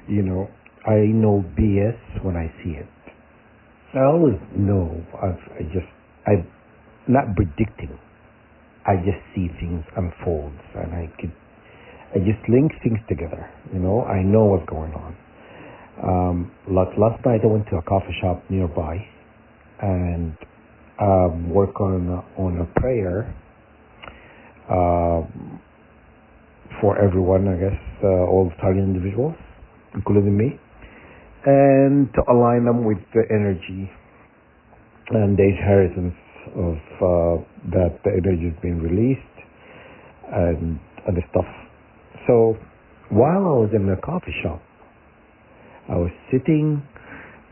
You know, I know BS when I see it. I always know. I'm not predicting. I just see things unfold, and I just link things together. You know, I know what's going on. Like last night, I went to a coffee shop nearby, and work on a prayer for everyone. I guess all the target individuals, including me, and to align them with the energy and the inheritance of that the energy is being released and other stuff. So while I was in the coffee shop, I was sitting.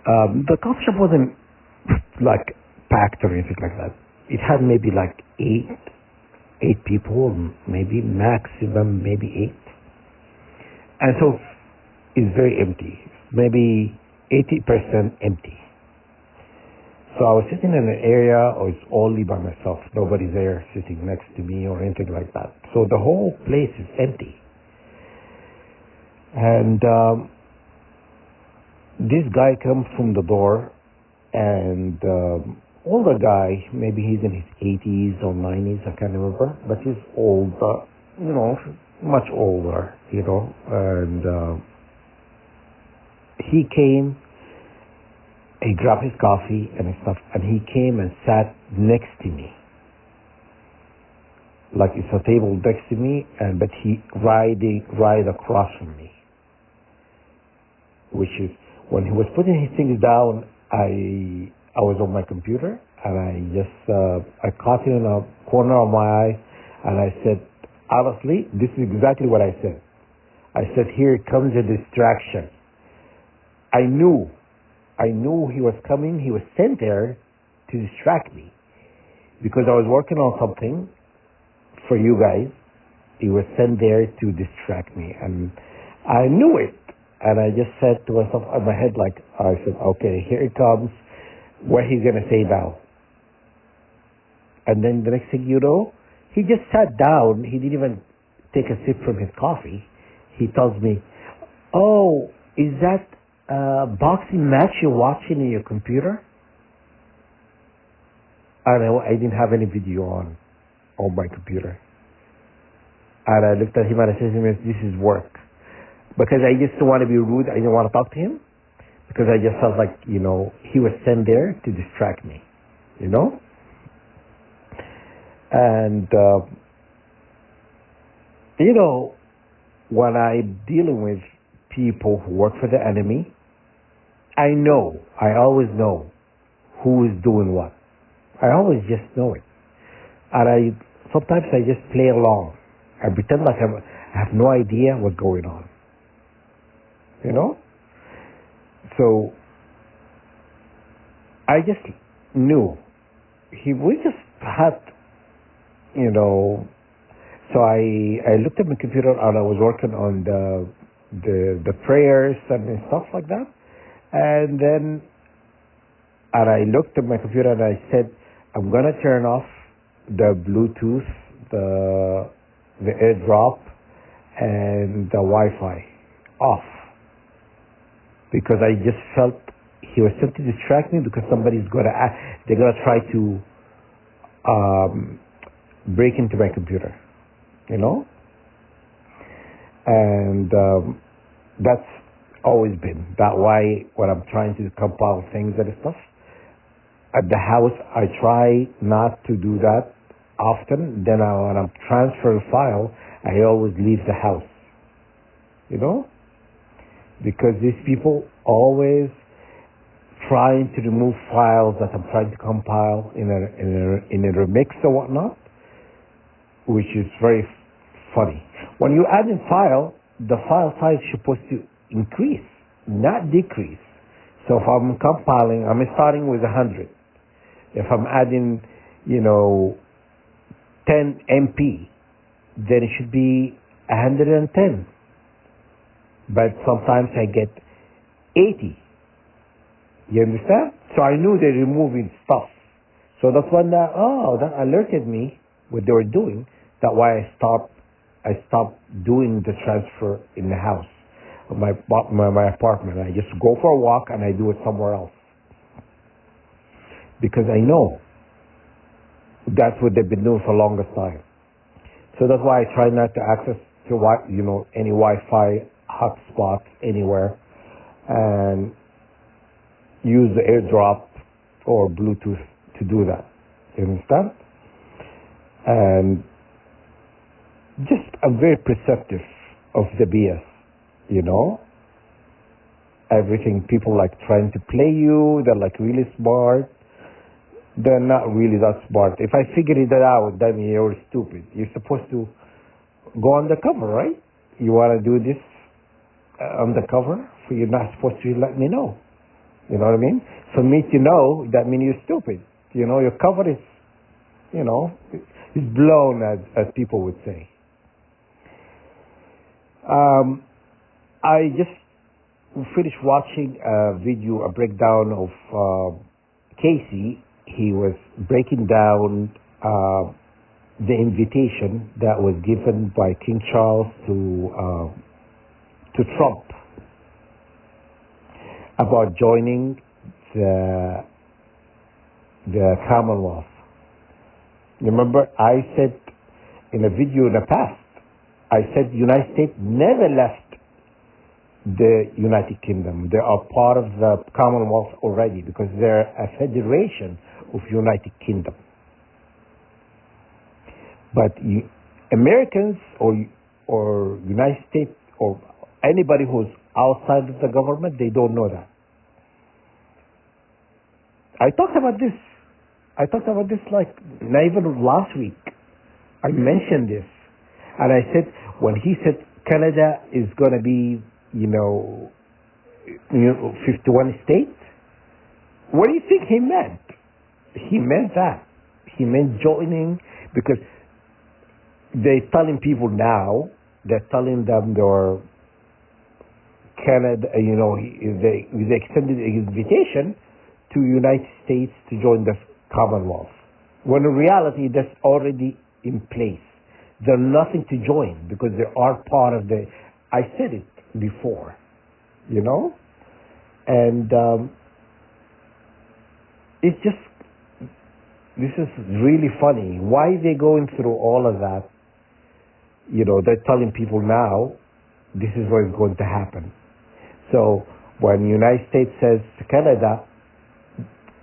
The coffee shop wasn't like packed or anything like that. It had maybe like eight people, maybe maximum, maybe eight. And so it's very empty, maybe 80% empty. So I was sitting in an area, or it's only by myself. Nobody's there sitting next to me or anything like that. So the whole place is empty. And this guy comes from the door, and older guy, maybe he's in his 80s or 90s, I can't remember, but he's old, much older, and he came, he grabbed his coffee and his stuff, and he came and sat next to me. Like it's a table next to me, but he right across from me. Which is, when he was putting his things down, I was on my computer, and I caught him in a corner of my eye, and I said, honestly, this is exactly what I said. I said, here comes a distraction. I knew he was coming. He was sent there to distract me, because I was working on something for you guys. He was sent there to distract me, and I knew it. And I just said to myself in my head, I said, okay, here it comes. What he's going to say now. And then the next thing you know, he just sat down. He didn't even take a sip from his coffee. He tells me, oh, is that a boxing match you're watching in your computer? And I didn't have any video on my computer. And I looked at him and I said to him, this is work. Because I just don't want to be rude. I didn't want to talk to him. Because I just felt like, he was sent there to distract me, And, when I'm dealing with people who work for the enemy, I always know who is doing what. I always just know it. And sometimes I just play along. I pretend like I have no idea what's going on. So I just knew we just had, so I looked at my computer and I was working on the prayers and stuff like that. And I looked at my computer and I said, I'm going to turn off the Bluetooth, the AirDrop, and the Wi-Fi off. Because I just felt he was sent to distract me, because they're going to try to break into my computer, And that's always been that way when I'm trying to compile things and stuff. At the house, I try not to do that often. Then when I'm transferring a file, I always leave the house, Because these people always trying to remove files that I'm trying to compile in a remix or whatnot, which is very funny. When you add in file, the file size is supposed to increase, not decrease. So if I'm compiling, I'm starting with 100. If I'm adding, 10 MP, then it should be 110. But sometimes I get 80. You understand? So I knew they're removing stuff. So that's when that alerted me what they were doing. That's why I stopped doing the transfer in the house. my apartment. I just go for a walk and I do it somewhere else because I know that's what they've been doing for the longest time. So that's why I try not to access to any Wi-Fi hotspots anywhere, and use the AirDrop or Bluetooth to do that. You understand? And I'm very perceptive of the BS. Everything people like trying to play you. They're like really smart. They're not really that smart. If I figured it out, then you're stupid. You're supposed to go undercover, right? You want to do this undercover? So you're not supposed to let me know. You know what I mean? For me to know, that means you're stupid. Your cover is, is blown, as people would say. I just finished watching a breakdown of Casey. He was breaking down the invitation that was given by King Charles to Trump about joining the Commonwealth. Remember, I said in a video in the past, I said the United States never left the United Kingdom. They are part of the Commonwealth already because they're a federation of United Kingdom. But Americans or United States or anybody who's outside of the government, they don't know that. I talked about this like not even last week. I mentioned this. And I said, when he said Canada is going to be, 51 states, what do you think he meant? He meant that. He meant joining, because they're telling people now, they're telling them they're Canada, they extended the invitation to United States to join the Commonwealth. When in reality, that's already in place. They're nothing to join because they are part of the, I said it before, and it's just, this is really funny. Why are they going through all of that? They're telling people now, this is what is going to happen. So when the United States says to Canada,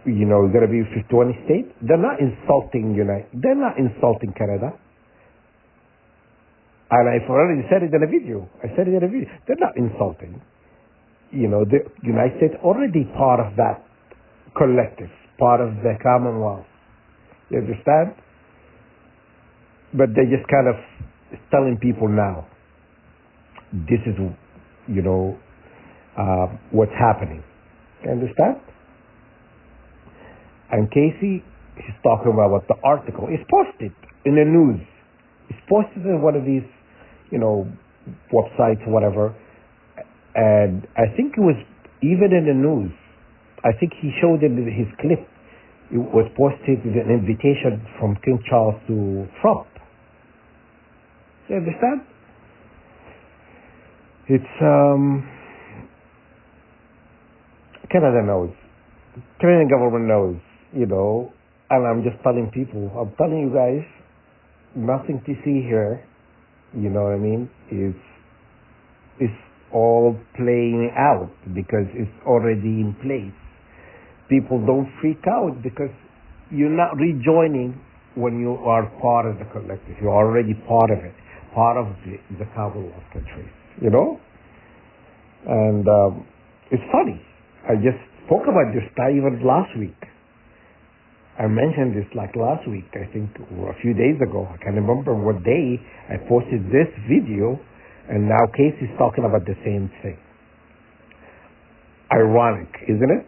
you're going to be 51 states, they're not insulting Canada. And I've already said it in a video. They're not insulting. The United States already part of that collective, part of the Commonwealth. You understand? But they're just kind of telling people now, this is, what's happening. You understand? And Casey, he's talking about what the article is posted in the news. It's posted in one of these, websites, whatever. And I think it was even in the news. I think he showed in his clip. It was posted with an invitation from King Charles to Trump. You understand? It's, Canada knows. Canadian government knows, and I'm just telling people, I'm telling you guys, nothing to see here, you know what I mean? It's all playing out because it's already in place. People don't freak out because you're not rejoining when you are part of the collective. You're already part of it, part of the Commonwealth countries, And it's funny. I just spoke about this even last week. I mentioned this like last week, I think, or a few days ago. I can't remember what day I posted this video, and now Casey's talking about the same thing. Ironic, isn't it?